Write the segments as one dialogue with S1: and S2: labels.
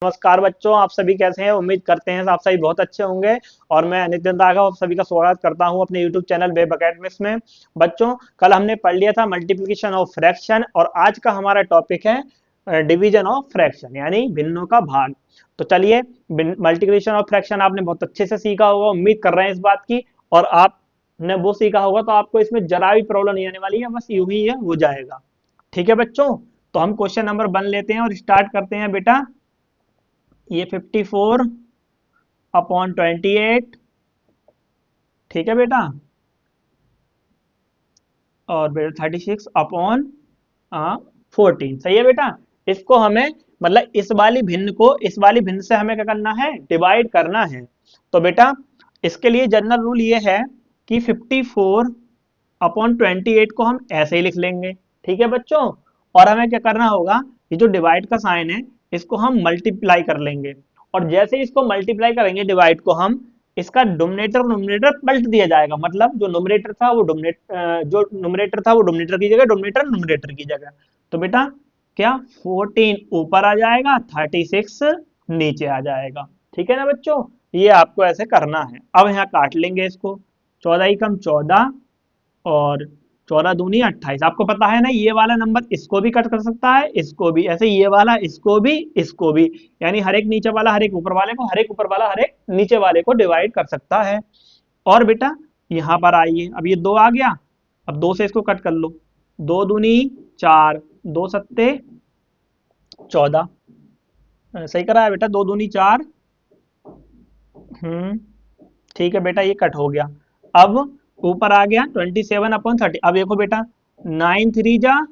S1: नमस्कार बच्चों, आप सभी कैसे हैं। उम्मीद करते हैं आप सभी बहुत अच्छे होंगे। और मैं नितिन राघव आप सभी का स्वागत करता हूं अपने YouTube चैनल वेब एकेडमिक्स में। बच्चों, कल हमने पढ़ लिया था मल्टीप्लिकेशन ऑफ फ्रैक्शन और आज का हमारा टॉपिक है डिवीजन ऑफ फ्रैक्शन यानी भिन्नों का भाग। तो चलिए, मल्टीप्लिकेशन ऑफ फ्रैक्शन आपने बहुत अच्छे से सीखा होगा, उम्मीद कर रहे हैं इस बात की। और आपने वो सीखा होगा तो आपको इसमें जरा भी प्रॉब्लम नहीं आने वाली है, बस यूं ही ये हो जाएगा। ठीक है बच्चों, तो हम क्वेश्चन नंबर 1 लेते हैं और स्टार्ट करते हैं बेटा। ये 54/28, ठीक है बेटा। और बेटा 36/14, सही है बेटा। इसको हमें मतलब इस वाली भिन्न से हमें क्या करना है, डिवाइड करना है। तो बेटा इसके लिए जनरल रूल ये है कि 54/28 को हम ऐसे ही लिख लेंगे। ठीक है बच्चों, और हमें क्या करना होगा, ये जो डिवाइड का साइन है इसको हम मल्टीप्लाई कर लेंगे। और जैसे ही इसको मल्टीप्लाई करेंगे डिवाइड को, हम इसका डोमिनेटर नोमिनेटर पलट दिया जाएगा। मतलब जो नोमिनेटर था वो डोमिनेटर की जगह डोमिनेटर नोमिनेटर की जगह। तो बेटा क्या 14 ऊपर आ जाएगा, 36 नीचे आ जाएगा। ठीक है ना बच्चों, ये आपको ऐसे करना है। अब यहाँ काट लेंगे इसको। 14 और 14 दूनी 28। आपको पता है ना, ये वाला नंबर इसको भी कट कर सकता है, इसको भी, ऐसे ये वाला इसको भी, इसको भी। यानी हर एक नीचे वाला हर एक ऊपर वाले को, हर एक ऊपर वाला हर एक नीचे वाले को डिवाइड कर सकता है। और बेटा यहाँ पर आइए, अब ये 2 आ गया। अब 2 से इसको कट कर लो। 2 दूनी 4, 2 सत्ते 14। सही करा है बेटा, 2 दूनी 4। हम्म, ठीक है बेटा, ये कट हो गया। अब ऊपर आ गया 27/30। अब देखो बेटा, 9 3 जा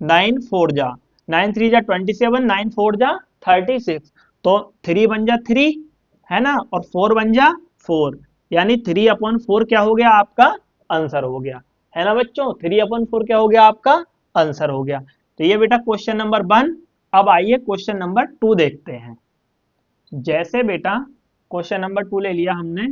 S1: 9 4 जा 9 3 जा 27, 9 4 जा 36। तो 3 बन जा 3, है ना, और 4 बन जा 4। यानी 3/4 क्या हो गया आपका आंसर हो गया, है ना बच्चों। 3/4 क्या हो गया आपका आंसर हो गया। तो ये बेटा क्वेश्चन नंबर 1। अब आइए क्वेश्चन नंबर 2 देखते हैं। जैसे बेटा क्वेश्चन नंबर 2 ले लिया हमने।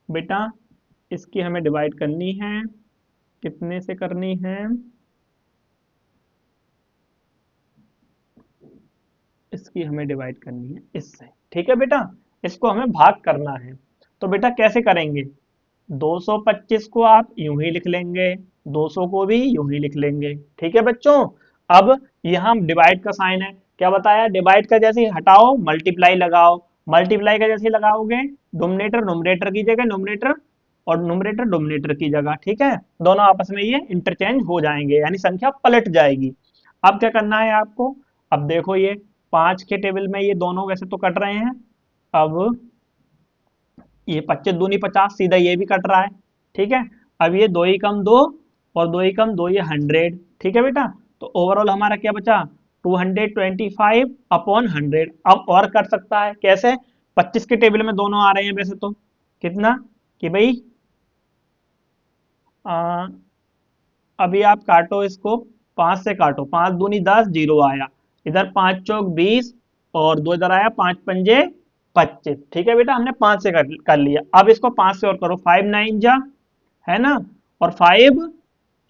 S1: बेटा इसकी हमें डिवाइड करनी है, कितने से करनी है, इसकी हमें डिवाइड करनी है इससे। ठीक है बेटा, इसको हमें भाग करना है। तो बेटा कैसे करेंगे, 225 को आप यूं ही लिख लेंगे, 200 को भी यूं ही लिख लेंगे। ठीक है बच्चों, अब यहाँ डिवाइड का साइन है, क्या बताया, डिवाइड का जैसे ही हटाओ मल्टीप्लाई लगाओ। मल्टीप्लाई का जैसे ही लगाओगे, डोमिनेटर नोमिनेटर की जगह नोमिनेटर, और नोमिनेटर डोमिनेटर की जगह। ठीक है, दोनों आपस में ये इंटरचेंज हो जाएंगे, यानी संख्या पलट जाएगी। अब क्या करना है आपको, अब देखो ये 5 के टेबल में ये दोनों वैसे तो कट रहे हैं। अब ये 25 दूनी 50, सीधा ये भी कट रहा है। ठीक है, अब ये 2 ही कम 2 और 2 ही कम 2, ये 100। ठीक है बेटा, तो ओवरऑल हमारा क्या बचा, 225/100। अब और कर सकता है कैसे, 25 के टेबल में दोनों आ रहे हैं वैसे तो, कितना कि भाई आ, अभी आप काटो इसको, 5 से काटो, 5 दूनी 10, जीरो आया। इधर 5 चौक 20 और 2 इधर आया, 5 पंजे 25। ठीक है बेटा, हमने 5 से कर लिया। अब इसको 5 से और करो, 5 9 जा, है ना, और 5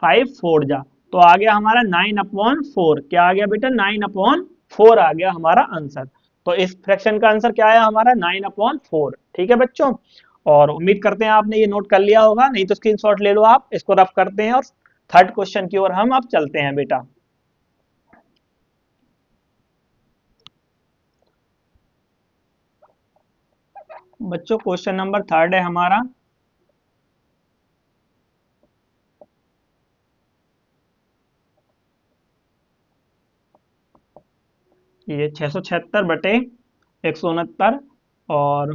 S1: 5 4 जा। तो आ गया हमारा 9/4। क्या आ गया बेटा, 9/4 आ गया हमारा आंसर। तो इस फ्रैक्शन का आंसर क्या आया हमारा, 9/4। ठीक है बच्चों, और उम्मीद करते हैं आपने ये नोट कर लिया होगा, नहीं तो स्क्रीनशॉट ले लो आप, इसको रफ करते हैं और थर्ड क्वेश्चन की ओर हम अब चलते हैं बेटा। बच्चों क्वेश्चन नंबर 3 है हमारा। ये 676/169 और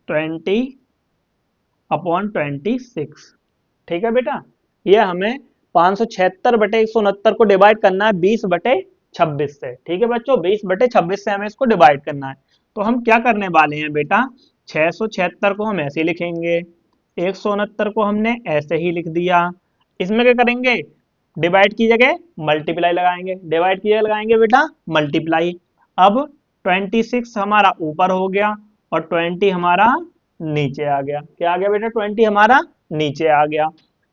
S1: 20/26। ठीक है बेटा, ये हमें 576/169 को डिवाइड करना है 20/26 से। ठीक है बच्चों, 20/26 से हमें इसको डिवाइड करना है। तो हम क्या करने वाले हैं बेटा, 676 को हम ऐसे ही लिखेंगे, 169 को हमने ऐसे ही लिख दिया। इसमें क्या करेंगे, डिवाइड की जगह मल्टीप्लाई लगाएंगे, डिवाइड की जगह लगाएंगे बेटा मल्टीप्लाई। अब 26 हमारा ऊपर हो गया और 20 हमारा नीचे आ गया। क्या आ गया बेटा? 20 हमारा नीचे आ गया।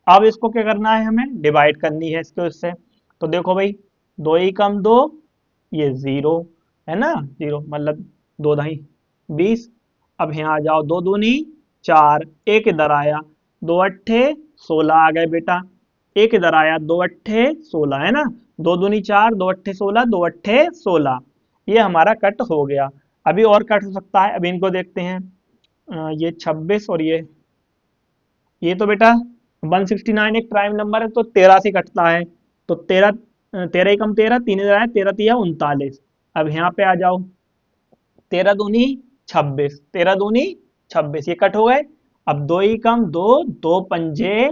S1: अब इसको क्या करना है? हमें डिवाइड करनी है इसको इससे। तो देखो भाई, दो ही कम दो, ये जीरो है ना, जीरो मतलब दो दही 20। अब यहाँ आ जाओ, दो दूनी 4, एक इधर आया, दो अट्ठे 16 आ गए बेटा। एक इधर आया, दो अट्ठे 16 है ना, दो दूनी 4, दो अट्ठे 16, दो अट्ठे 16। ये हमारा कट हो गया। अभी और कट हो सकता है, अभी इनको देखते हैं। ये 26 और ये तो बेटा 169 एक प्राइम नंबर है, तो 13 से कटता है। तो 13, 13 ही कम 13, तीन इधर आया, 13 तिया 39। अब यहाँ पे आ जाओ, 13 दूनी 26, 13 दूनी 26, ये कट हो गए। अब दो ही कम दो, दो पंजे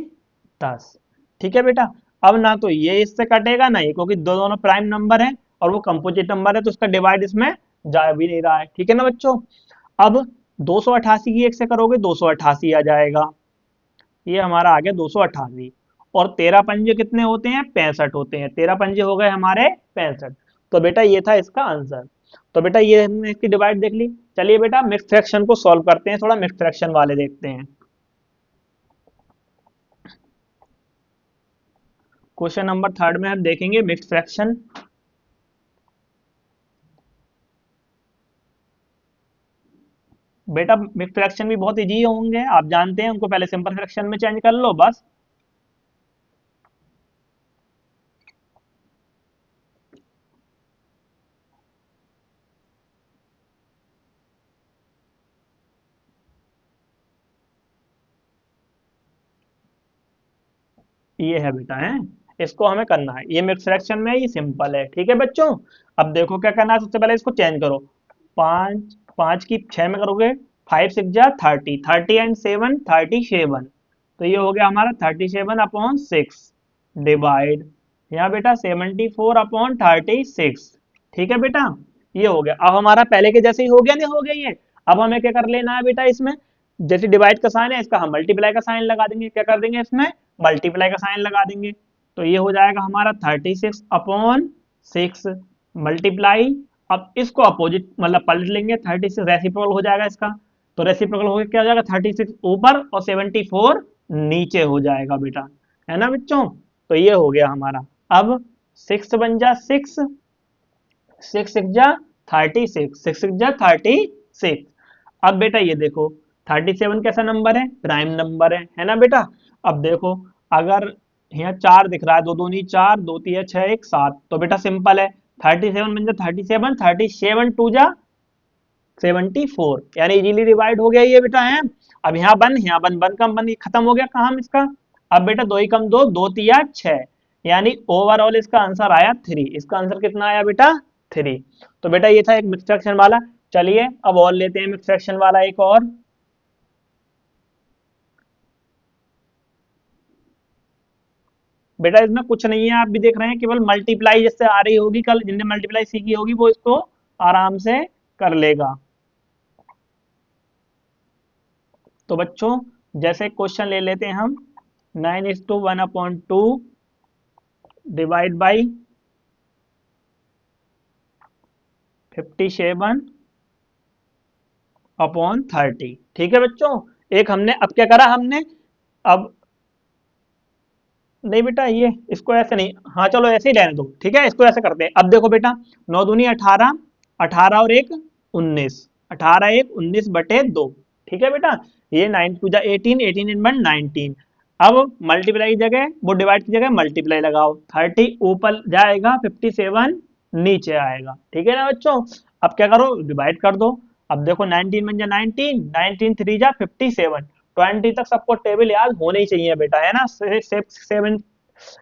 S1: 10। ठीक है बेटा। अब ना तो ये इससे कटेगा ना ये, क्योंकि दो दोनों प्राइम नंबर है और वो कंपोजिट नंबर है, तो उसका डिवाइड इसमें जा भी नहीं रहा है। ठीक है ना बच्चों। अब 288 की एक से करोगे 288 आ जाएगा। ये हमारा आ गया 288। और 13 पंजे कितने होते हैं? 65 होते हैं। 13 पंजे हो गए हमारे 65। तो बेटा ये था इसका आंसर। तो बेटा ये हमने इसकी डिवाइड देख ली। चलिए बेटा मिक्स फ्रैक्शन को सॉल्व करते हैं, थोड़ा मिक्स फ्रैक्शन वाले देखते हैं। क्वेश्चन नंबर 3 में हम देखेंगे मिक्स फ्रैक्शन। बेटा मिक्स फ्रैक्शन भी बहुत इजी होंगे, आप जानते हैं उनको, पहले सिंपल फ्रैक्शन में चेंज कर लो बस। ये है बेटा, है इसको हमें करना है, ये मिक्स फ्रैक्शन में है, ये सिंपल है। ठीक है बच्चों। अब देखो क्या करना है, सबसे पहले इसको चेंज करो। पाँच, पाँच की छह में करोगे, 5 6 जा 30, 30 एंड 7 37। तो ये हो गया हमारा 37/6 डिवाइड, यहाँ बेटा 74/36। ठीक है बेटा, ये हो गया। अब हमारा पहले के जैसे ही हो गया, नहीं हो गया ये। अब हमें क्या कर लेना है बेटा इसमें, जैसे डिवाइड का साइन है इसका हम मल्टीप्लाई का साइन लगा देंगे। क्या कर देंगे इसमें? मल्टीप्लाई का साइन लगा देंगे। तो ये हो जाएगा हमारा 36/6 मल्टीप्लाई। अब इसको अपोजिट मतलब पलट लेंगे, 36 रेसिप्रोकल हो जाएगा इसका। तो रेसिप्रोकल हो गया, क्या हो जाएगा? 36 ऊपर और 74 नीचे हो जाएगा बेटा, है ना बच्चों। तो ये हो गया हमारा। अब 6 बन जा 6, 6 6 जा 36, 6 6 जा 36। अब बेटा ये देखो, 37 कैसा नंबर है? प्राइम नंबर है ना बेटा। अब देखो, अगर यहाँ 4 दिख रहा है, दो दूनी 4, दो तीन 6 1 7, तो बेटा सिंपल है। 37 बन जा 37, 37 2 जा 74, यानी इजीली डिवाइड हो गया ये बेटा, है। अब यहाँ बन बन कम बन, खत्म हो गया काम इसका। अब बेटा दो ही कम दो, दो तिया 6, यानी ओवरऑल इसका आंसर आया 3। इसका आंसर कितना आया बेटा? 3। तो बेटा ये था एक मिक्स फ्रैक्शन वाला। चलिए अब और लेते हैं मिक्स फ्रैक्शन वाला एक और। बेटा इसमें कुछ नहीं है, आप भी देख रहे हैं, केवल मल्टीप्लाई जिससे आ रही होगी, कल जिनने मल्टीप्लाई सीखी होगी वो इसको आराम से कर लेगा। तो बच्चों जैसे क्वेश्चन ले लेते हैं हम, 9:1/2 डिवाइड बाई 57/30। ठीक है बच्चों। एक हमने अब क्या करा हमने, अब नहीं बेटा ये इसको ऐसे नहीं, हाँ चलो ऐसे ही रहने दो। ठीक है, इसको ऐसे करते हैं। अब देखो बेटा, 9 दूनी 18, 18 और एक 19, 18 एक 19/2। ठीक है बेटा, ये 9 2 जा 18, 18 × 1 19। अब मल्टीप्लाई की जगह, वो डिवाइड की जगह मल्टीप्लाई लगाओ, 30 ऊपर जाएगा, 57 नीचे आएगा। ठीक है ना बच्चों। अब क्या करो? डिवाइड कर दो। अब देखो 19 1 जा 19, 19 3 जा 57, 20 तक सबको टेबल याद होने ही चाहिए बेटा, है ना। 7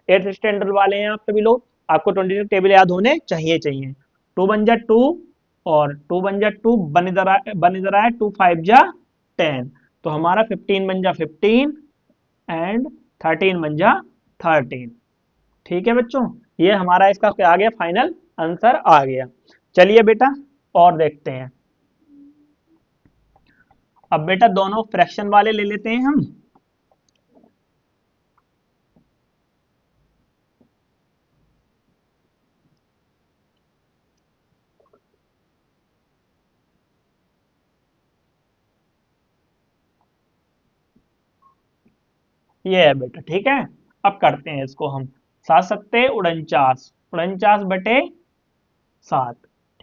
S1: 8 स्टैंडर्ड वाले हैं आप सभी लोग, आपको 20 तक टेबल याद होने चाहिए चाहिए। 2 1 जा 2, और 2 1 जा 2, बन इधर आए 2 5 जा 10। तो हमारा 15 बन जा 15 एंड 13 बन जा 13। ठीक है बच्चों, ये हमारा इसका क्या आ गया? फाइनल आंसर आ गया। चलिए बेटा और देखते हैं। अब बेटा दोनों फ्रैक्शन वाले ले लेते हैं हम। ये है बेटा, ठीक है। अब करते हैं इसको हम, 7 सत्ते 49, 49/7,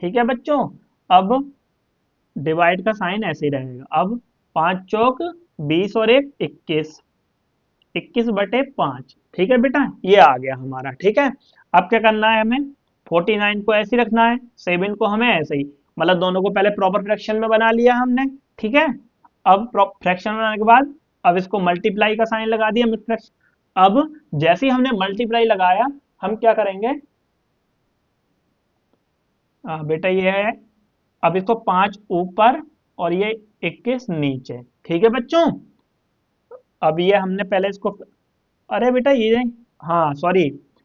S1: ठीक है बच्चों। अब डिवाइड का साइन ऐसे ही रहेगा। अब 5 चौक 20 और 1 21, 21/5, ठीक है बेटा, ये आ गया हमारा, ठीक है। अब क्या करना है हमें, 49 को ऐसे ही रखना है, 7 को हमें ऐसे ही, मतलब दोनों को पहले प्रॉपर फ्रैक्शन में बना लिया हमने, ठीक है। अब फ्रैक्शन बनाने के बाद अब इसको मल्टीप्लाई का साइन लगा दिया मिड फ्रैक्शन। अब जैसे ही हमने मल्टीप्लाई लगाया, हम क्या करेंगे, बेटा ये है, अब इसको 5 ऊपर और ये 21 नीचे, ठीक है बच्चों। अब ये हमने पहले इसको, अरे बेटा ये, हाँ सॉरी,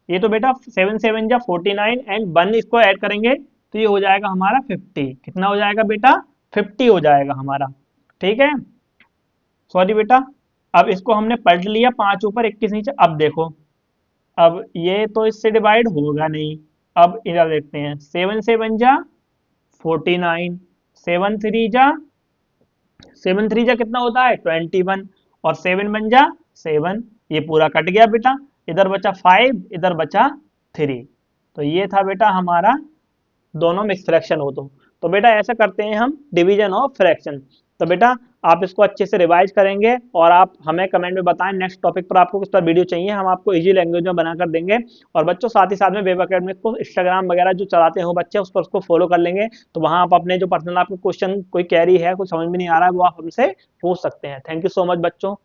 S1: ये तो बेटा 7 7 जा 49 एंड 1 इसको ऐड करेंगे तो ये हो जाएगा हमारा 50। कितना हो जाएगा बेटा, 50 हो जाएगा हमारा, ठीक है। सॉरी बेटा, अब इसको हमने पलट लिया, 5 ऊपर 21 नीचे। अब देखो, अब ये तो इससे डिवाइड होगा नहीं। अब इधर देखते हैं, 7 7 जा 49, 7 3 जा कितना होता है 21, और 7 1 जा 7, ये पूरा कट गया बेटा। इधर बचा 5, इधर बचा 3। तो ये था बेटा हमारा दोनों मिक्स फ्रैक्शन हो तो बेटा ऐसा करते हैं हम डिवीजन ऑफ फ्रैक्शन। तो बेटा आप इसको अच्छे से रिवाइज करेंगे और आप हमें कमेंट में बताएं नेक्स्ट टॉपिक पर आपको किस पर वीडियो चाहिए, हम आपको इजी लैंग्वेज में बनाकर देंगे। और बच्चों साथ ही साथ में वेब अकेडमी को इंस्टाग्राम वगैरह जो चलाते हो बच्चे, उस पर उसको फॉलो कर लेंगे, तो वहाँ आप अपने जो पर्सनल आपको क्वेश्चन कोई कैरी है, कुछ समझ में नहीं आ रहा है, वो आप हमसे पूछ सकते हैं। थैंक यू सो मच बच्चों।